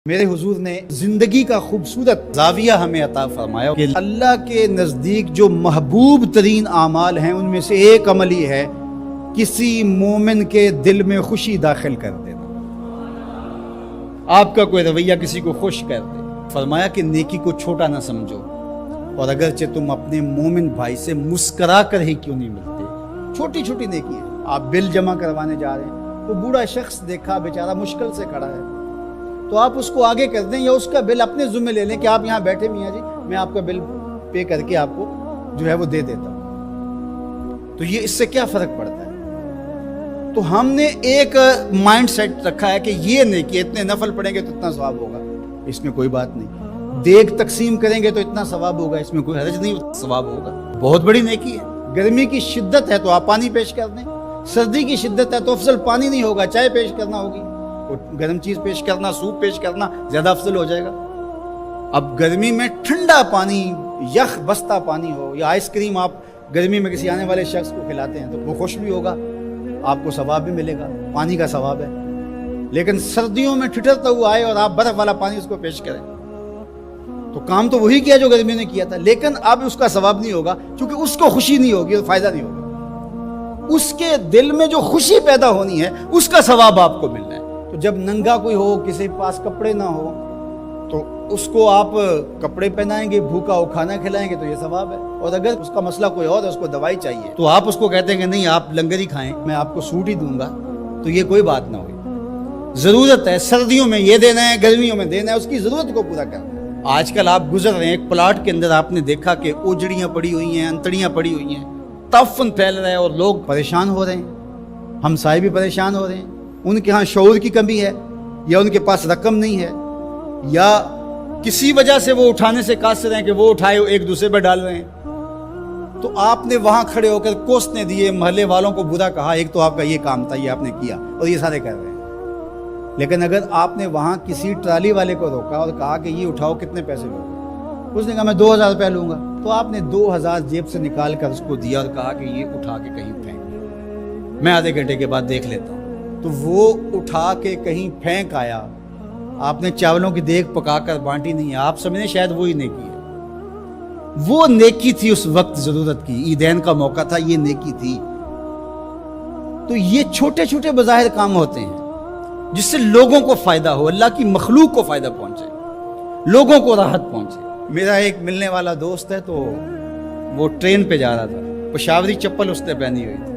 میرے حضور نے زندگی کا خوبصورت زاویہ ہمیں عطا فرمایا کہ اللہ کے نزدیک جو محبوب ترین اعمال ہیں ان میں سے ایک عمل ہی ہے کسی مومن کے دل میں خوشی داخل کر دینا۔ آپ کا کوئی رویہ کسی کو خوش کر دے، فرمایا کہ نیکی کو چھوٹا نہ سمجھو، اور اگرچہ تم اپنے مومن بھائی سے مسکرا کر ہی کیوں نہیں ملتے، چھوٹی چھوٹی نیکی ہے۔ آپ بل جمع کروانے جا رہے ہیں، وہ بوڑھا شخص دیکھا بیچارہ مشکل سے کھڑا ہے، تو آپ اس کو آگے کر دیں یا اس کا بل اپنے ذمہ لے لیں کہ آپ یہاں بیٹھے میاں جی، میں آپ کا بل پے کر کے آپ کو جو ہے وہ دے دیتا ہوں۔ تو یہ اس سے کیا فرق پڑتا ہے؟ تو ہم نے ایک مائنڈ سیٹ رکھا ہے کہ یہ نیکی اتنے نفل پڑھیں گے تو اتنا ثواب ہوگا، اس میں کوئی بات نہیں۔ دیگ تقسیم کریں گے تو اتنا ثواب ہوگا، اس میں کوئی حرج نہیں، ثواب ہوگا۔ بہت بڑی نیکی ہے۔ گرمی کی شدت ہے تو آپ پانی پیش کر دیں، سردی کی شدت ہے تو افضل پانی نہیں ہوگا، چائے پیش کرنا ہوگی، گرم چیز پیش کرنا، سوپ پیش کرنا زیادہ افضل ہو جائے گا۔ اب گرمی میں ٹھنڈا پانی، یخ بستہ پانی ہو، یا آئس کریم آپ گرمی میں کسی آنے والے شخص کو کھلاتے ہیں تو وہ خوش بھی ہوگا، آپ کو ثواب بھی ملے گا، پانی کا ثواب ہے۔ لیکن سردیوں میں ٹھٹرتا ہوا آئے اور آپ برف والا پانی اس کو پیش کریں تو کام تو وہی کیا جو گرمیوں نے کیا تھا، لیکن اب اس کا ثواب نہیں ہوگا کیونکہ اس کو خوشی نہیں ہوگی اور فائدہ نہیں ہوگا۔ اس کے دل میں جو خوشی پیدا ہونی ہے اس کا ثواب آپ کو ملنا ہے۔ تو جب ننگا کوئی ہو، کسی پاس کپڑے نہ ہو، تو اس کو آپ کپڑے پہنائیں گے، بھوکا ہو کھانا کھلائیں گے تو یہ ثواب ہے۔ اور اگر اس کا مسئلہ کوئی اور ہے، اس کو دوائی چاہیے، تو آپ اس کو کہتے ہیں کہ نہیں آپ لنگر ہی کھائیں، میں آپ کو سوٹ ہی دوں گا، تو یہ کوئی بات نہ ہوئی۔ ضرورت ہے سردیوں میں یہ دینا ہے، گرمیوں میں دینا ہے، اس کی ضرورت کو پورا کرنا ہے۔ آج کل آپ گزر رہے ہیں ایک پلاٹ کے اندر، آپ نے دیکھا کہ اوجڑیاں پڑی ہوئی ہیں، انتڑیاں پڑی ہوئی ہیں، تعفن پھیل رہا ہے اور لوگ پریشان ہو رہے ہیں، ہمسائے بھی پریشان ہو رہے ہیں۔ ان کے ہاں شعور کی کمی ہے، یا ان کے پاس رقم نہیں ہے، یا کسی وجہ سے وہ اٹھانے سے قاصر ہیں کہ وہ اٹھائے ایک دوسرے پر ڈال رہے ہیں۔ تو آپ نے وہاں کھڑے ہو کر کوسنے دیے، محلے والوں کو برا کہا، ایک تو آپ کا یہ کام تھا، یہ آپ نے کیا اور یہ سارے کر رہے ہیں۔ لیکن اگر آپ نے وہاں کسی ٹرالی والے کو روکا اور کہا کہ یہ اٹھاؤ، کتنے پیسے لوگے؟ اس نے کہا میں 2000 روپے لوں گا، تو آپ نے 2000 جیب سے نکال کر اس کو دیا اور کہا کہ یہ اٹھا کے کہیں پھینک، میں آدھے گھنٹے کے بعد دیکھ لیتا ہوں۔ تو وہ اٹھا کے کہیں پھینک آیا، آپ نے چاولوں کی دیگ پکا کر بانٹی نہیں ہے، آپ سمجھیں شاید وہی نیکی ہے۔ وہ نیکی تھی اس وقت ضرورت کی، عیدین کا موقع تھا، یہ نیکی تھی۔ تو یہ چھوٹے چھوٹے بظاہر کام ہوتے ہیں جس سے لوگوں کو فائدہ ہو، اللہ کی مخلوق کو فائدہ پہنچے، لوگوں کو راحت پہنچے۔ میرا ایک ملنے والا دوست ہے، تو وہ ٹرین پہ جا رہا تھا، پشاوری چپل اس نے پہنی ہوئی تھی،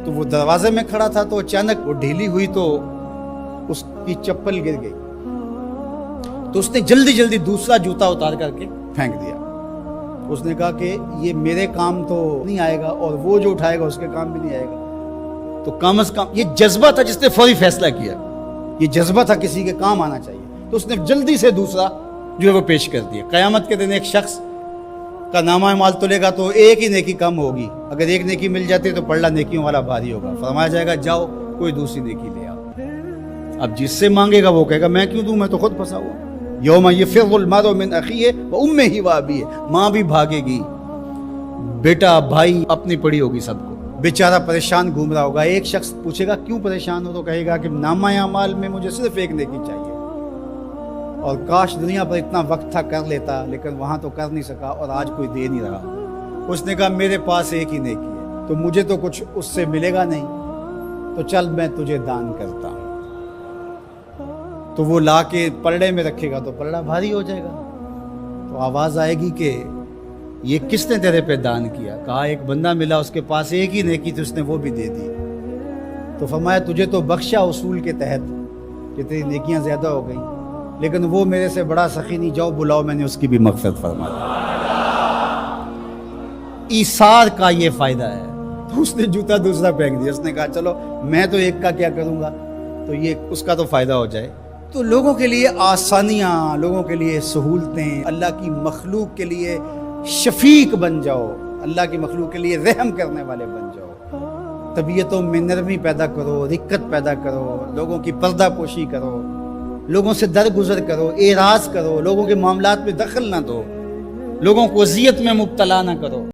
تو وہ دروازے میں کھڑا تھا، تو اچانک وہ ڈھیلی ہوئی تو اس کی چپل گر گئی، تو اس نے جلدی جلدی دوسرا جوتا اتار کر کے پھینک دیا۔ اس نے کہا کہ یہ میرے کام تو نہیں آئے گا اور وہ جو اٹھائے گا اس کے کام بھی نہیں آئے گا۔ تو کم از کم یہ جذبہ تھا جس نے فوری فیصلہ کیا، یہ جذبہ تھا کسی کے کام آنا چاہیے، تو اس نے جلدی سے دوسرا جو ہے وہ پیش کر دیا۔ قیامت کے دن ایک شخص کا نامہ اعمال تلے گا تو ایک ہی نیکی کم ہوگی، اگر ایک نیکی مل جاتی ہے تو پلڑا نیکیوں والا بھاری ہوگا، فرمایا جائے گا جاؤ کوئی دوسری نیکی لے آؤ۔ اب جس سے مانگے گا وہ کہے گا میں کیوں دوں، میں تو خود پھنسا ہوا۔ یوم یفر المرء من اخیہ وامہ وابیہ، ماں بھی بھاگے گی، بیٹا بھائی اپنی پڑی ہوگی، سب کو بیچارہ پریشان گھوم رہا ہوگا۔ ایک شخص پوچھے گا کیوں پریشان ہو، تو کہے گا کہ نامہ اعمال میں مجھے صرف ایک نیکی چاہیے، اور کاش دنیا پر اتنا وقت تھا کر لیتا، لیکن وہاں تو کر نہیں سکا اور آج کوئی دے نہیں رہا۔ اس نے کہا میرے پاس ایک ہی نیکی ہے، تو مجھے تو کچھ اس سے ملے گا نہیں، تو چل میں تجھے دان کرتا ہوں۔ تو وہ لا کے پلڑے میں رکھے گا تو پلڑا بھاری ہو جائے گا، تو آواز آئے گی کہ یہ کس نے تیرے پہ دان کیا؟ کہا ایک بندہ ملا، اس کے پاس ایک ہی نیکی تھی، اس نے وہ بھی دے دی۔ تو فرمایا تجھے تو بخشا اصول کے تحت کہ تیری نیکیاں زیادہ ہو گئیں، لیکن وہ میرے سے بڑا سخی نہیں، جاؤ بلاؤ، میں نے اس کی بھی مغفرت فرما دی۔ ایثار کا یہ فائدہ ہے۔ تو اس نے جوتا دوسرا پھینک دیا، اس نے کہا چلو میں تو ایک کا کیا کروں گا، تو یہ اس کا تو فائدہ ہو جائے۔ تو لوگوں کے لیے آسانیاں، لوگوں کے لیے سہولتیں، اللہ کی مخلوق کے لیے شفیق بن جاؤ، اللہ کی مخلوق کے لیے رحم کرنے والے بن جاؤ، طبیعتوں میں نرمی پیدا کرو، رقت پیدا کرو، لوگوں کی پردہ پوشی کرو، لوگوں سے درگزر کرو، اعراض کرو، لوگوں کے معاملات میں دخل نہ دو، لوگوں کو اذیت میں مبتلا نہ کرو۔